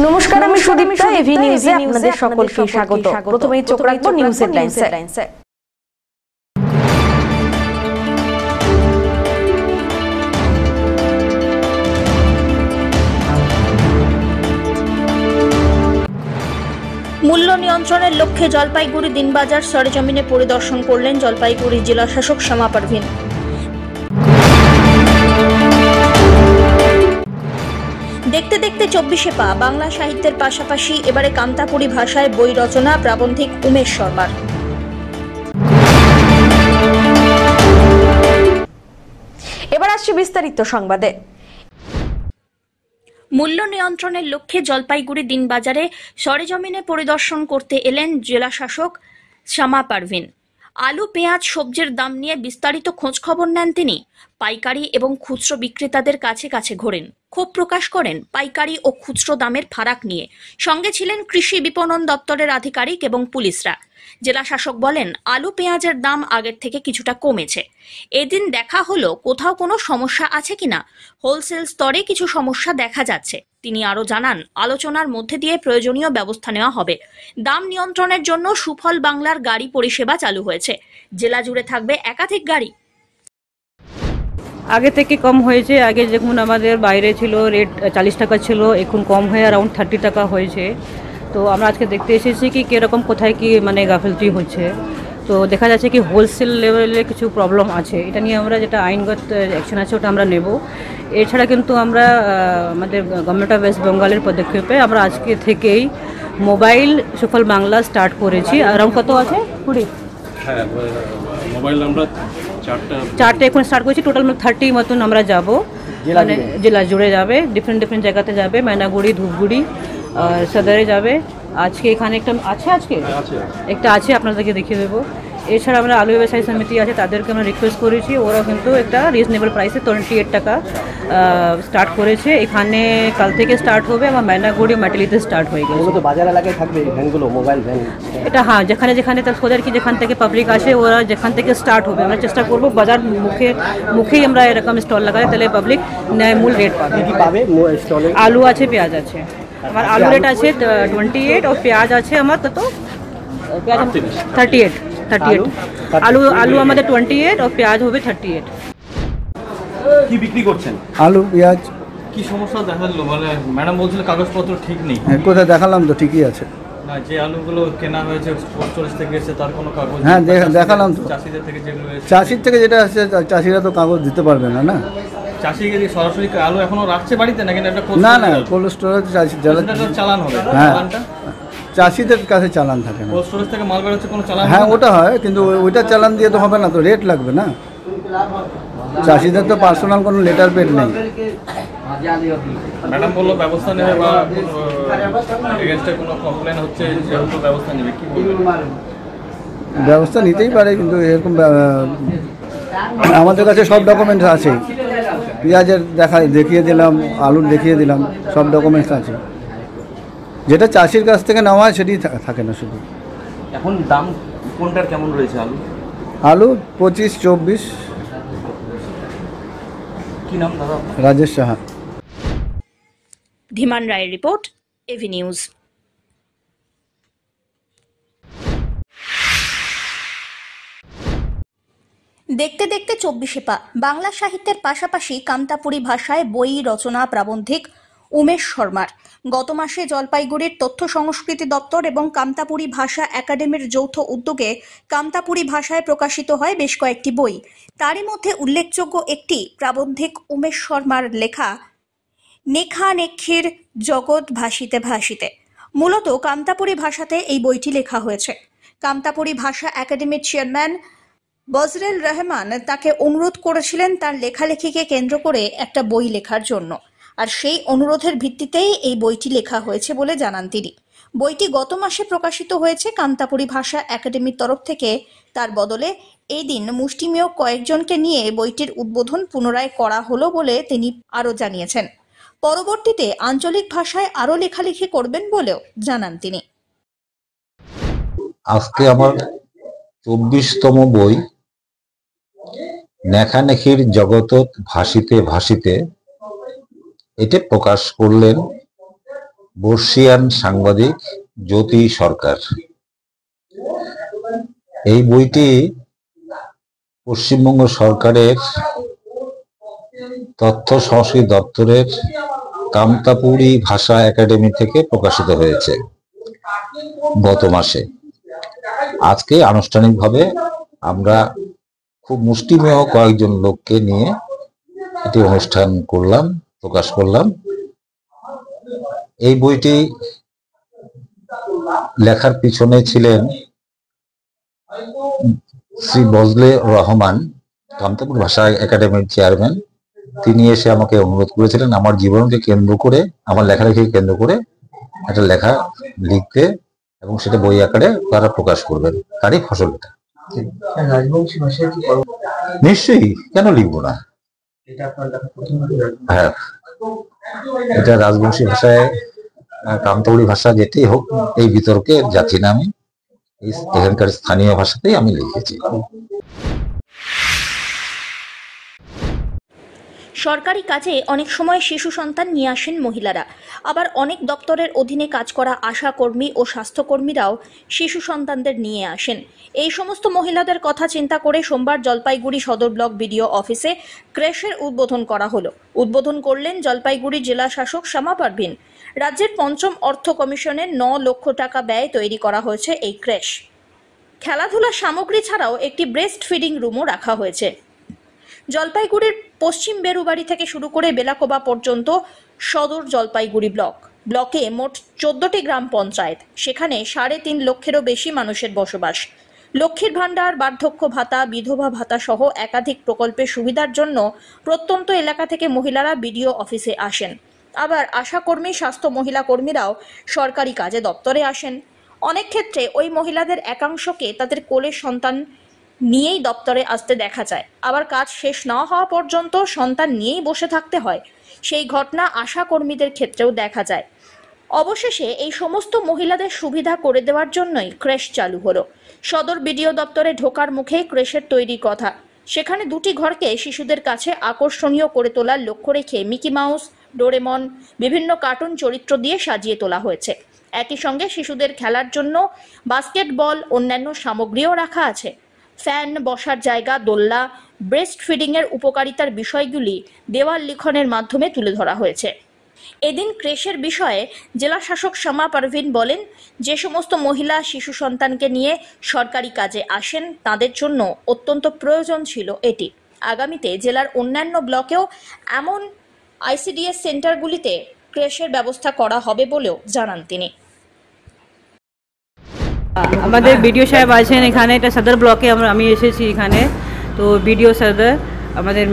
নমস্কার, আমি সুদীপ্তা। এভি নিউজে আপনাদের সকলকে স্বাগত। প্রথমেই চোখ রাখবো নিউজ হেডলাইনসে। মূল্য নিয়ন্ত্রণের লক্ষ্যে জলপাইগুড়ি দিনবাজার সরেজমিনে পরিদর্শন করলেন জলপাইগুড়ি জেলা শাসক শ্যামা পারভিন। দেখতে দেখতে 24 পা বাংলা সাহিত্যের পাশাপাশি এবারে কামতাপুরী ভাষায় বই রচনা প্রাবন্ধিক উমেশ শর্মার। এবার আসছে বিস্তারিত সংবাদে। মূল্য নিয়ন্ত্রণের লক্ষ্যে জলপাইগুড়ি দিনবাজারে সরেজমিনে পরিদর্শন করতে এলেন জেলা শাসক শ্যামা পারভিন। আলু, পেঁয়াজ, সবজির দাম নিয়ে বিস্তারিত খোঁজ খবর নেন তিনি। পাইকারি এবং খুচরো বিক্রেতাদের কাছে কাছে ঘোরেন, ক্ষোভ প্রকাশ করেন পাইকারি ও খুচরো দামের ফারাক নিয়ে। সঙ্গে ছিলেন কৃষি বিপণন দপ্তরের আধিকারিক এবং পুলিশরা। জেলা শাসক বলেন, আলু পেঁয়াজের দাম আগের থেকে কিছুটা কমেছে। এদিন দেখা হলো কোথাও কোনো সমস্যা আছে কিনা। হোলসেল স্তরে কিছু সমস্যা দেখা যাচ্ছে। তিনি আরো জানান, আলোচনার মধ্যে দিয়ে প্রয়োজনীয় ব্যবস্থা নেওয়া হবে। দাম নিয়ন্ত্রণের জন্য সুফল বাংলার গাড়ি পরিষেবা চালু হয়েছে। জেলা জুড়ে থাকবে একাধিক গাড়ি। আগে থেকে কম হয়েছে। আগে যখন আমাদের বাইরে ছিল রেট 40 টাকা ছিল, এখন কম হয়ে অ্যারাউন্ড 30 টাকা হয়েছে। তো আমরা আজকে দেখতে এসেছি কি কীরকম কোথায় কি গাফিলতি হচ্ছে। তো দেখা যাচ্ছে কি হোলসেল লেভেলে কিছু প্রবলেম আছে। এটা নিয়ে আমরা যেটা আইনগত অ্যাকশন আছে ওটা আমরা নেব। এছাড়া কিন্তু আমরা আমাদের গভর্নমেন্ট অফ ওয়েস্ট বেঙ্গলের পদক্ষেপে আমরা আজকে থেকেই মোবাইল সুফল বাংলা স্টার্ট করেছি। অ্যারাউন্ড কত আছে? 20। হ্যাঁ, মোবাইল আমরা চারটে এখন স্টার্ট করেছি। টোটাল 30 মতন আমরা যাব, মানে জেলা জুড়ে যাবে, ডিফারেন্ট জায়গাতে যাবে। ময়নাগুড়ি, ধূপগুড়ি, সদরে যাবে। আজকে এখানে একটা আছে, একটা আছে, আপনাদেরকে দেখিয়ে দেবো। এছাড়া আমরা আলু ব্যবসায়ী সমিতি আছে, তাদেরকে আমরা রিকোয়েস্ট করেছি। ওরা কিন্তু একটা রিজনেবল প্রাইসে 28 টাকা স্টার্ট করেছে। এখানে কাল থেকে স্টার্ট হবে। আমার ময়নাগুড়ি মাটিলিতে স্টার্ট হয়ে গেছে। বাজার এলাকায় থাকবে ভ্যানগুলো, মোবাইল ভ্যান। এটা হ্যাঁ, যেখানে তার খোঁজার কি যেখান থেকে পাবলিক আসে, ওরা যেখান থেকে স্টার্ট হবে। আমরা চেষ্টা করবো বাজার মুখেই আমরা এরকম স্টল লাগাই, তাহলে পাবলিক ন্যায়মূল রেট পাবে। কি পাবে স্টলে? আলু আছে, পেঁয়াজ আছে। আমার আলু রেট আছে 28 और পেঁয়াজ আছে আমার কত? 38। আলু আমাদের 28 और পেঁয়াজ হবে 38। কি বিক্রি করছেন? আলু, পেঁয়াজ। কি সমস্যা দেখালো? মানে ম্যাডাম বলছিল কাগজপত্র ঠিক নেই। কোথায় দেখালাম তো, ঠিকই আছে। না, যে আলুগুলো কেনা হয়েছে পোস্ট অফিস থেকে এসে তার কোনো কাগজ? হ্যাঁ, দেখালাম তো। চাষিদের থেকে যেগুলো এসেছে, চাষির থেকে যেটা আসছে, চাষিরা তো কাগজ দিতে পারবে না। না, চাষি সরাসরি আলু এখনো রাখছে বাড়িতে নাকি? একটা না, কোল্ড স্টোরেজ চালান হবে। হ্যাঁ, চাষিদের কাছে চালান থাকে না। কোল্ড স্টোরেজ থেকে মাল বের হচ্ছে, কোনো চালান? হ্যাঁ, ওটা হয়, কিন্তু ওইটা চালান দিয়ে তো হবে না, তো রেট লাগবে না। চাষিদের তো পার্সোনাল কোনো লেটার পেড নেই। ম্যাডাম বললো ব্যবস্থা নেবে, বা এগেইনস্টে কোনো কমপ্লেন হচ্ছে যেহেতু ব্যবস্থা নেবে, কি বলবেন? ব্যবস্থা নিতেই পারে, কিন্তু এরকম আমাদের কাছে সব ডকুমেন্টস আছে। পেঁয়াজের দেখিয়ে দিলাম, আলুর দেখিয়ে দিলাম, সব ডকুমেন্টস আছে। যেটা চাষির কাছ থেকে নেওয়া হয় সেটাই থাকে না শুধু। এখন দাম কোনটার কেমন রয়েছে আলু? আলু 25-24। কি নাম দাদা? রাজেশ সাহা। ধীমান রায়ের রিপোর্ট, এভি নিউজ। দেখতে দেখতে 24 পা বাংলা সাহিত্যের পাশাপাশি কামতাপুরী ভাষায় বই রচনা প্রাবন্ধিক উমেশ শর্মার। গত মাসে জলপাইগুড়ির তথ্য সংস্কৃতি দপ্তর এবং কামতাপুরী ভাষা একাডেমির যৌথ উদ্যোগে কামতাপুরী ভাষায় প্রকাশিত হয় বেশ কয়েকটি বই। তারই মধ্যে উল্লেখযোগ্য একটি প্রাবন্ধিক উমেশ শর্মার লেখা নেখা নেক্ষির জগৎ ভাসিতে ভাসিতে। মূলত কামতাপুরী ভাষাতে এই বইটি লেখা হয়েছে। কামতাপুরী ভাষা একাডেমির চেয়ারম্যান বজরেল রহমান তাকে অনুরোধ করেছিলেন তার লেখালেখিকে কেন্দ্র করে একটা বই লেখার জন্য, আর সেই অনুরোধের ভিত্তিতেই এই বইটি লেখা হয়েছে বলে জানান তিনি। বইটি গত মাসে প্রকাশিত হয়েছে কামতাপুরী ভাষা একাডেমির তরফ থেকে। তার বদলে এই দিন মুষ্টিমেয় কয়েকজনকে নিয়ে বইটির উদ্বোধন পুনরায় করা হলো বলে তিনি আরও জানিয়েছেন। পরবর্তীতে আঞ্চলিক ভাষায় আরও লেখালেখি করবেন বলেও জানান তিনি। আজকে আমার 24তম বই নেখানেখির জগতত ভাসিতে ভাসিতে এটা প্রকাশ করলেন বর্ষিয়ান সাংবাদিক জ্যোতি সরকার। এই বইটি পশ্চিমবঙ্গ সরকারের তথ্য সংস্কৃতি দপ্তরের কামতাপুরী ভাষা একাডেমি থেকে প্রকাশিত হয়েছে গত মাসে। আজকে আনুষ্ঠানিকভাবে আমরা খুব মুষ্টিমেয় কয়েকজন লোককে নিয়ে এটি অনুষ্ঠান করলাম, প্রকাশ করলাম। এই বইটি লেখার পিছনে ছিলেন শ্রী বজলে রহমান, কামতাপুর ভাষা একাডেমির চেয়ারম্যান। তিনি এসে আমাকে অনুরোধ করেছিলেন আমার জীবনকে কেন্দ্র করে, আমার লেখালেখিকে কেন্দ্র করে একটা লেখা লিখতে এবং সেটা বই আকারে তারা প্রকাশ করবেন। তারই ফসল এটা। রাজবংশী ভাষায় কি নিশ্চয়ই, কেন লিখবো না? হ্যাঁ, এটা রাজবংশী ভাষায়, কামতাপুরী ভাষা যেটাই হোক, এই বিতর্কে যাচ্ছি না আমি। এখানকার স্থানীয় ভাষাতেই আমি লিখেছি। সরকারি কাজে অনেক সময় শিশু সন্তান নিয়ে আসেন মহিলারা, আবার অনেক দপ্তরের অধীনে কাজ করা আশা কর্মী ও স্বাস্থ্যকর্মীরাও শিশু সন্তানদের নিয়ে আসেন। এই সমস্ত মহিলাদের কথা চিন্তা করে সোমবার জলপাইগুড়ি সদর ব্লক বিডিও অফিসে ক্রেশের উদ্বোধন করা হলো। উদ্বোধন করলেন জলপাইগুড়ি জেলা শাসক শ্যামা পারভিন। রাজ্যের পঞ্চম অর্থ কমিশনের 9 লক্ষ টাকা ব্যয়ে তৈরি করা হয়েছে এই ক্রেশ। খেলাধুলা সামগ্রী ছাড়াও একটি ব্রেস্ট ফিডিং রুমও রাখা হয়েছে। জলপাইগুড়ির পশ্চিম বেরুবাড়ি থেকে শুরু করে বেলাকোবা পর্যন্ত সদর জলপাইগুড়ি ব্লকে মোট 14টি গ্রাম পঞ্চায়েত। সেখানে 3.5 লক্ষেরও বেশি মানুষের বসবাস। লক্ষ্মীর ভাণ্ডার, বার্ধক্য ভাতা, বিধবা ভাতা সহ একাধিক প্রকল্পের সুবিধার জন্য প্রত্যন্ত এলাকা থেকে মহিলারা বিডিও অফিসে আসেন। আবার আশাকর্মী, স্বাস্থ্য মহিলা কর্মীরাও সরকারি কাজে দপ্তরে আসেন। অনেক ক্ষেত্রে ওই মহিলাদের একাংশকে তাদের কোলের সন্তান নিয়েই দপ্তরে আসতে দেখা যায়। আবার কাজ শেষ না হওয়া পর্যন্ত সন্তান নিয়েই বসে থাকতে হয়। সেই ঘটনা আশা কর্মীদের ক্ষেত্রেও দেখা যায়। অবশেষে এই সমস্ত মহিলাদের সুবিধা করে দেওয়ার জন্যই ক্রেশ চালু হলো। সদর বিডিও দপ্তরে ঢোকার মুখে ক্রেশের তৈরি কথা। সেখানে 2টি ঘরকে শিশুদের কাছে আকর্ষণীয় করে তোলার লক্ষ্য রেখে মিকি মাউস, ডোরেমন, বিভিন্ন কার্টুন চরিত্র দিয়ে সাজিয়ে তোলা হয়েছে। একই সঙ্গে শিশুদের খেলার জন্য বাস্কেটবল, অন্যান্য সামগ্রীও রাখা আছে। ফ্যান, বসার জায়গা, দোলনা, ব্রেস্ট ফিডিং এর উপকারিতার বিষয়গুলি দেওয়াল লিখনের মাধ্যমে তুলে ধরা হয়েছে। এদিন ক্রেশের বিষয়ে জেলা শাসক শ্যামা পারভিন বলেন, যে সমস্ত মহিলা শিশু সন্তানকে নিয়ে সরকারি কাজে আসেন তাদের জন্য অত্যন্ত প্রয়োজন ছিল এটি। আগামীতে জেলার অন্যান্য ব্লকেও এমন আইসিডিএস সেন্টারগুলিতে ক্রেশের ব্যবস্থা করা হবে বলেও জানান তিনি। আমাদের বিডিও সাহেব আছেন এখানে, এটা সদর ব্লকে আমি এসেছি এখানে। তো বিডিও সদর আমাদের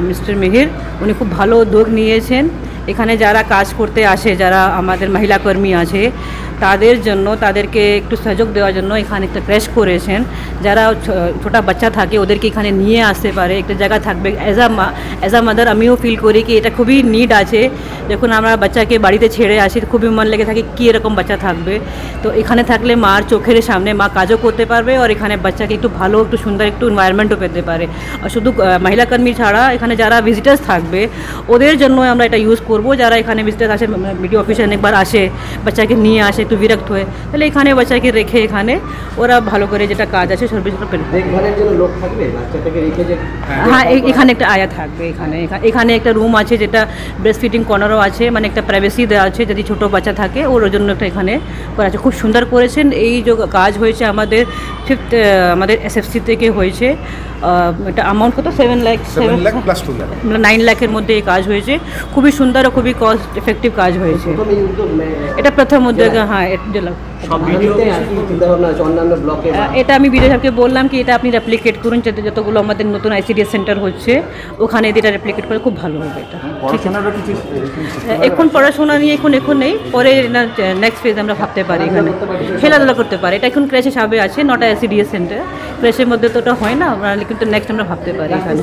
মিস্টার মিহির, উনি খুব ভালো উদ্যোগ নিয়েছেন। এখানে যারা কাজ করতে আসে, যারা আমাদের মহিলা কর্মী আছে, তাদের জন্য, তাদেরকে একটু সহযোগ দেওয়ার জন্য এখানে একটা ক্রেশ করেছেন। যারা ছোটা বাচ্চা থাকে ওদেরকে এখানে নিয়ে আসতে পারে, একটা জায়গা থাকবে। অ্যাজ আ মাদার আমিও ফিল করি কি এটা খুবই নিড আছে। যখন আমরা বাচ্চাকে বাড়িতে ছেড়ে আসি খুবই মন লেগে থাকে কি এরকম বাচ্চা থাকবে। তো এখানে থাকলে মার চোখের সামনে মা কাজও করতে পারবে, আর এখানে বাচ্চাকে একটু ভালো, একটু সুন্দর একটু এনভায়রনমেন্টও পেতে পারে। আর শুধু মহিলা কর্মী ছাড়া এখানে যারা ভিজিটার্স থাকবে ওদের জন্য আমরা এটা ইউজ করবো। যারা এখানে ভিজিটার্স আসে, বিডিও অফিসে অনেকবার আসে, বাচ্চাকে নিয়ে আসে, একটু বিরক্ত হয়ে, তাহলে এখানে বাচ্চাকে রেখে এখানে ওরা ভালো করে যেটা কাজ আছে সার্ভিসটা পেয়ে। দেখভালের জন্য লোক থাকবে, বাচ্চাটাকে রেখে যে। হ্যাঁ, এখানে একটা আয়া থাকবে। এখানে একটা রুম আছে যেটা ব্রেস্ট ফিডিং কর্নারও আছে, মানে একটা প্রাইভেসি দেওয়া আছে যদি ছোটো বাচ্চা থাকে ওর জন্য একটা এখানে করা আছে। খুব সুন্দর করেছেন। এই যে কাজ হয়েছে আমাদের 5th আমাদের এসএফসি থেকে হয়েছে। এটা অ্যামাউন্ট কত? 7 লাখ প্লাস 2 লাখ, মানে 9 লাখের মধ্যে এই কাজ হয়েছে। খুবই সুন্দর ও খুবই কস্ট এফেক্টিভ কাজ হয়েছে। এটা প্রথম উদ্যোগ। হ্যাঁ, এটা আমি বিডিও সাহেবকে বললাম কি এটা আপনি রেপ্লিকেট করুন, যতগুলো আমাদের নতুন আইসিডিএস সেন্টার হচ্ছে ওখানে এটা রেপ্লিকেট করে খুব ভালো হবে। এটা এখন পড়াশোনা নিয়ে এখন নেই, পরে নেক্সট ফেজ আমরা ভাবতে পারি। এখানে খেলাধুলা করতে পারে। এটা এখন ক্রেশ হিসাবে আছে, নট আইসিডিএস সেন্টার। ক্রেশের মধ্যে তো ওটা হয় না, কিন্তু নেক্সট আমরা ভাবতে পারি এখানে।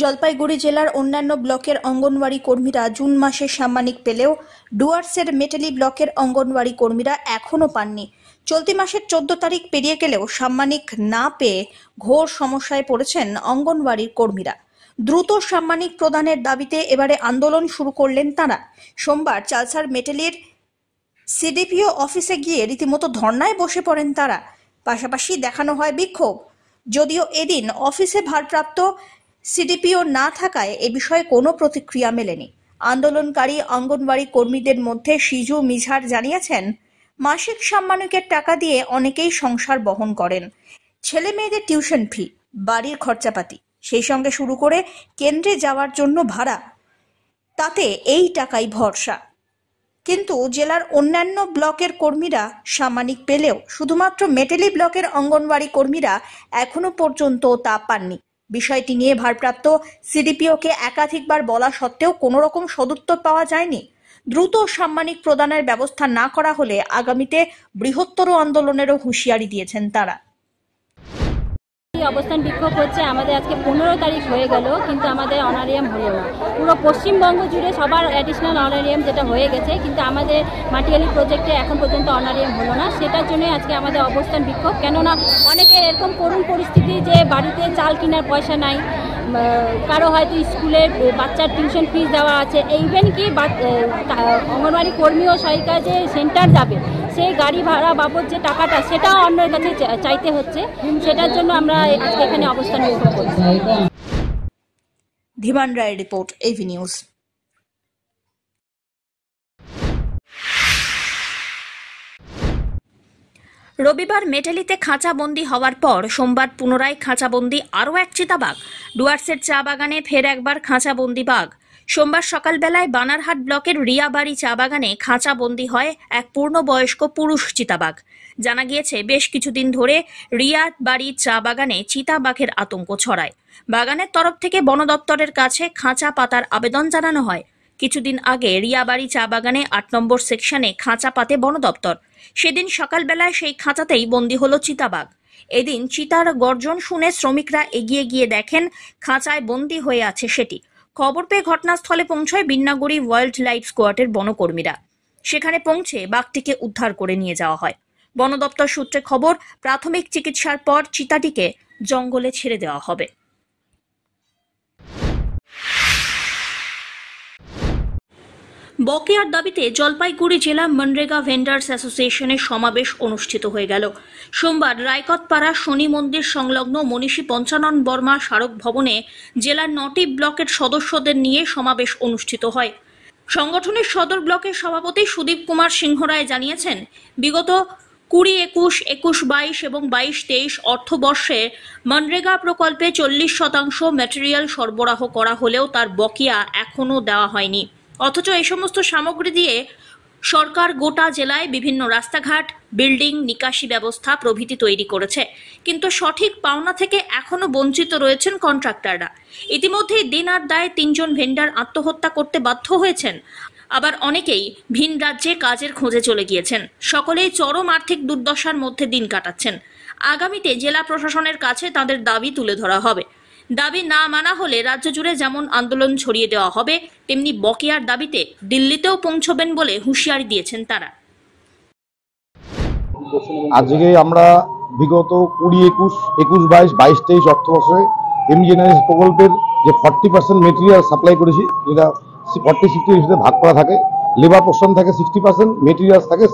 জলপাইগুড়ি জেলার অন্যান্য ব্লকের অঙ্গনওয়াড়ি কর্মীরা জুন মাসে সাম্মানিক পেলেও ডুয়ার্সের মেটেলি ব্লকের অঙ্গনওয়াড়ি কর্মীরা এখনও পাননি। চলতি মাসের 14 তারিখ পেরিয়ে গেলেও সাম্মানিক না পেয়ে ঘোর সমস্যায় পড়েছেন অঙ্গনওয়াড়ির কর্মীরা। দ্রুত সাম্মানিক প্রদানের দাবিতে এবারে আন্দোলন শুরু করলেন তারা। সোমবার চালসার মেটেলের সিডিপিও অফিসে গিয়ে রীতিমতো ধর্নায় বসে পড়েন তারা। পাশাপাশি দেখানো হয় বিক্ষোভ। যদিও এদিন অফিসে ভারপ্রাপ্ত সিডিপিও না থাকায় এ বিষয়ে কোনো প্রতিক্রিয়া মেলেনি। আন্দোলনকারী অঙ্গনওয়াড়ি কর্মীদের মধ্যে সিজু মিঝার জানিয়েছেন, মাসিক সাম্মানিকের টাকা দিয়ে অনেকেই সংসার বহন করেন। ছেলে মেয়েদের টিউশন ফি, বাড়ির খরচাপাতি, সেই সঙ্গে শুরু করে কেন্দ্রে যাওয়ার জন্য ভাড়া, তাতে এই টাকাই ভরসা। কিন্তু জেলার অন্যান্য ব্লকের কর্মীরা সাম্মানিক পেলেও শুধুমাত্র মেটেলি ব্লকের অঙ্গনওয়াড়ি কর্মীরা এখনো পর্যন্ত তা পাননি। বিষয়টি নিয়ে ভারপ্রাপ্ত সিডিপিওকে একাধিকবার বলা সত্ত্বেও কোনো রকম সদুত্তর পাওয়া যায়নি। দ্রুত সাম্মানিক প্রদানের ব্যবস্থা না করা হলে আগামীতে বৃহত্তর আন্দোলনেরও হুঁশিয়ারি দিয়েছেন তারা। অবস্থান বিক্ষোভ হচ্ছে আমাদের আজকে 15 তারিখ হয়ে গেল, কিন্তু আমাদের অনারিয়াম হলো না। পুরো পশ্চিমবঙ্গ জুড়ে সবার অ্যাডিশনাল অনারিয়াম যেটা হয়ে গেছে, কিন্তু আমাদের মাটিয়ালি প্রজেক্টে এখন পর্যন্ত অনারিয়াম হলো না। সেটার জন্যই আজকে আমাদের অবস্থান বিক্ষোভ। কেননা অনেকের এরকম করুণ পরিস্থিতি যে বাড়িতে চাল কেনার পয়সা নাই, কারো হয়তো স্কুলে বাচ্চার টিউশন ফিস দেওয়া আছে, ইভেন কি অঙ্গনওয়াড়ি কর্মী ও সহায়িকা যে সেন্টার যাবে সেই গাড়ি ভাড়া বাবদ যে টাকাটা সেটাও অন্যের কাছে চাইতে হচ্ছে। সেটার জন্য আমরা আজকে এখানে অবস্থান বিক্ষোভ করছি। ধীমান রায়ের রিপোর্ট, এভি নিউজ। রবিবার মেটালিতে খাঁচাবন্দি হওয়ার পর সোমবার পুনরায় খাঁচাবন্দি আরও এক চিতাবাঘ। ডুয়ার্সের চা বাগানে ফের একবার খাঁচাবন্দি বাঘ। সোমবার সকালবেলায় বানারহাট ব্লকের রিয়াবাড়ি চা বাগানে খাঁচাবন্দি হয় এক পূর্ণবয়স্ক পুরুষ চিতাবাঘ। জানা গিয়েছে, বেশ কিছুদিন ধরে রিয়াবাড়ি চা বাগানে চিতাবাঘের আতঙ্ক ছড়ায়। বাগানের তরফ থেকে বন দপ্তরের কাছে খাঁচা পাতার আবেদন জানানো হয়। কিছুদিন আগে রিয়াবাড়ি চা বাগানে 8 নম্বর সেকশনে খাঁচা পাতে বন দপ্তর। সেদিন সকালবেলায় সেই খাঁচাতেই বন্দী হলো চিতাবাঘ। এদিন চিতার গর্জন শুনে শ্রমিকরা এগিয়ে গিয়ে দেখেন খাঁচায় বন্দী হয়ে আছে সেটি। খবর পেয়ে ঘটনাস্থলে পৌঁছয় বিন্নাগুড়ি ওয়াইল্ড লাইফ স্কোয়াডের বনকর্মীরা। সেখানে পৌঁছে বাঘটিকে উদ্ধার করে নিয়ে যাওয়া হয়। বন দপ্তর সূত্রে খবর, প্রাথমিক চিকিৎসার পর চিতাটিকে জঙ্গলে ছেড়ে দেওয়া হবে। বকেয়ার দাবিতে জলপাইগুড়ি জেলা মনরেগা ভেন্ডার্স অ্যাসোসিয়েশনের সমাবেশ অনুষ্ঠিত হয়ে গেল। সোমবার রায়কতপাড়া শনি মন্দির সংলগ্ন মনীষী পঞ্চানন বর্মা স্মারক ভবনে জেলার 9টি ব্লকের সদস্যদের নিয়ে সমাবেশ অনুষ্ঠিত হয়। সংগঠনের সদর ব্লকের সভাপতি সুদীপ কুমার সিংহ রায় জানিয়েছেন, বিগত 20-21, 21-22 এবং 22-23 অর্থবর্ষে মনরেগা প্রকল্পে 40% ম্যাটেরিয়াল সরবরাহ করা হলেও তার বকেয়া এখনও দেওয়া হয়নি। অথচ এই সমস্ত সামগ্রী দিয়ে সরকার গোটা জেলায় বিভিন্ন রাস্তাঘাট, বিল্ডিং, নিকাশি ব্যবস্থা প্রভৃতি তৈরি করেছে, কিন্তু সঠিক পাওনা থেকে এখনো বঞ্চিত রয়েছেন কন্ট্রাক্টররা। ইতিমধ্যেই দিন আর দায়ে 3 জন ভেন্ডার আত্মহত্যা করতে বাধ্য হয়েছেন। আবার অনেকেই ভিন রাজ্যে কাজের খোঁজে চলে গিয়েছেন। সকলেই চরম আর্থিক দুর্দশার মধ্যে দিন কাটাচ্ছেন। আগামীতে জেলা প্রশাসনের কাছে তাদের দাবি তুলে ধরা হবে। দাবি না মানা হলে রাজ্য জুড়ে যেমন আন্দোলন ছড়িয়ে দেওয়া হবে, তেমনি বকেয়ার দাবিতে দিল্লিতেও পৌঁছবেন বলে হুঁশিয়ারি দিয়েছেন তারা। আজকে আমরা বিগত 20-21, 21-22, 22-23 অর্থবর্ষে এমজিএনআরএস প্রকল্পের যে 40% মেটেরিয়াল সাপ্লাই করেছি, যেটা 40-60 হিসেবে ভাগ করা থাকে, লেবার পোর্শন থাকে 60%, মেটেরিয়ালস থাকে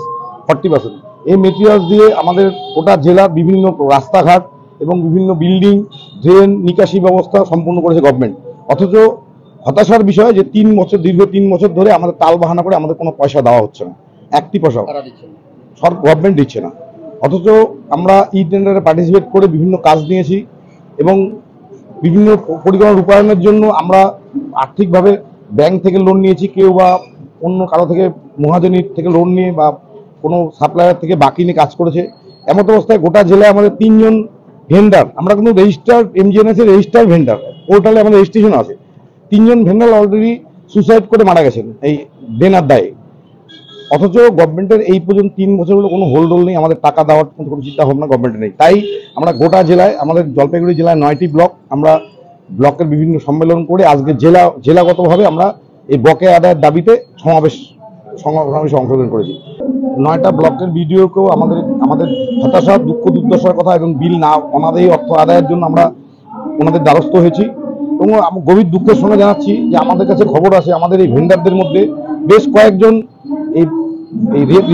40%। এই মেটেরিয়ালস দিয়ে আমাদের গোটা জেলার বিভিন্ন রাস্তাঘাট এবং বিভিন্ন বিল্ডিং, ড্রেন, নিকাশি ব্যবস্থা সম্পূর্ণ করেছে গভর্নমেন্ট। অথচ হতাশার বিষয় যে দীর্ঘ 3 বছর ধরে আমাদের তাল বাহানা করে আমাদের কোনো পয়সা দেওয়া হচ্ছে না, 1টি পয়সা গভর্নমেন্ট দিচ্ছে না। অথচ আমরা ই টেন্ডারে পার্টিসিপেট করে বিভিন্ন কাজ নিয়েছি এবং বিভিন্ন পরিকল্পনা রূপায়ণের জন্য আমরা আর্থিকভাবে ব্যাংক থেকে লোন নিয়েছি, কেউ বা অন্য কারো থেকে মহাজনীর থেকে লোন নিয়ে বা কোনো সাপ্লায়ার থেকে বাকি নিয়ে কাজ করেছে। এমত অবস্থায় গোটা জেলায় আমাদের 3 জন ভেন্ডার, আমরা কিন্তু রেজিস্টার্ড এমজিএনএস এর রেজিস্টার্ড ভেন্ডার, পোর্টালে আমাদের রেজিস্ট্রেশন আছে। 3 জন ভেন্ডার অলরেডি সুসাইড করে মারা গেছেন এই দেনার দায়ে। অথচ গভর্নমেন্টের এই পর্যন্ত 3 বছর হলো কোনো হোল্ড নেই, আমাদের টাকা দেওয়ার কোনো চিন্তা ভাবনা গভর্নমেন্টের নেই। তাই আমরা গোটা জেলায়, আমাদের জলপাইগুড়ি জেলায় 9টি ব্লক, আমরা ব্লকের বিভিন্ন সম্মেলন করে আজকে জেলাগতভাবে আমরা এই বকেয়া আদায়ের দাবিতে সমাবেশে অংশগ্রহণ করেছি। 9টা ব্লকের ভিডিওকেও আমাদের হতাশা, দুঃখ দুর্দশার কথা এবং বিল না অনাদায়ী অর্থ আদায়ের জন্য আমরা ওনাদের দ্বারস্থ হয়েছি এবং গভীর দুঃখের সঙ্গে জানাচ্ছি যে আমাদের কাছে খবর আছে আমাদের এই ভেন্ডারদের মধ্যে বেশ কয়েকজন এই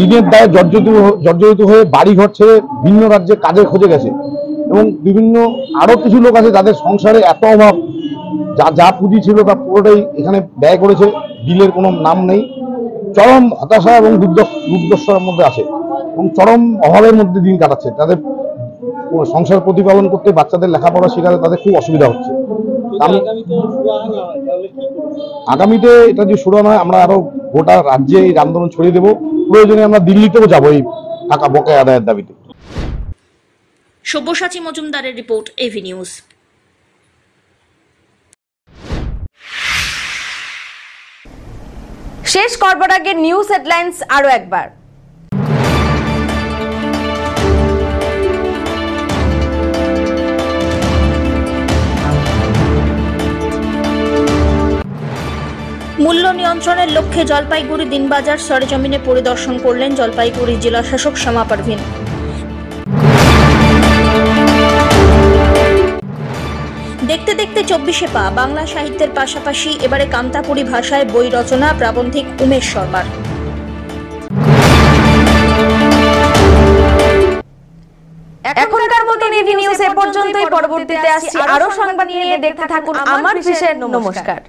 ঋণের দায়ে জর্জরিত হয়ে বাড়িঘর ছেড়ে ভিন্ন রাজ্যে কাজের খোঁজে গেছে এবং বিভিন্ন আরো কিছু লোক আছে যাদের সংসারে এত অভাব, যা পুঁজি ছিল তা পুরোটাই এখানে ব্যয় করেছে, বিলের কোনো নাম নেই, চরম হতাশা এবং দুর্দশার মধ্যে আছে এবং চরম অভাবের মধ্যে দিন কাটাচ্ছে। তাদের সংসার প্রতিপালন করতে, বাচ্চাদের লেখাপড়া শেখাতে তাদের খুব অসুবিধা হচ্ছে। আগামীতে এটা যে শুরু নয়, আমরা আরো গোটা রাজ্যে এই আন্দোলন ছড়িয়ে দেবো, প্রয়োজনে আমরা দিল্লিতেও যাবো এই টাকা বকেয়া আদায়ের দাবিতে। সব্যসাচী মজুমদারের রিপোর্ট, এভি নিউজ। শেষ করবার আগে নিউজ হেডলাইন্স আরো একবার। মূল্য নিয়ন্ত্রণের লক্ষ্যে জলপাইগুড়ি দিনবাজার সরেজমিনে পরিদর্শন করলেন জলপাইগুড়ি জেলা শাসক শ্যামা পারভিন। দেখতে দেখতে 24শে পা, বাংলা সাহিত্যের পাশাপাশি এবারে কামতাপুরী ভাষায় বই রচনা প্রাবন্ধিক উমেশ শর্মার। এখনকার মতন এভি নিউজ এ পর্যন্তই। পরবর্তীতে আসছি আরো সংবাদ নিয়ে, দেখতে থাকুন আমার বিশেষ। নমস্কার।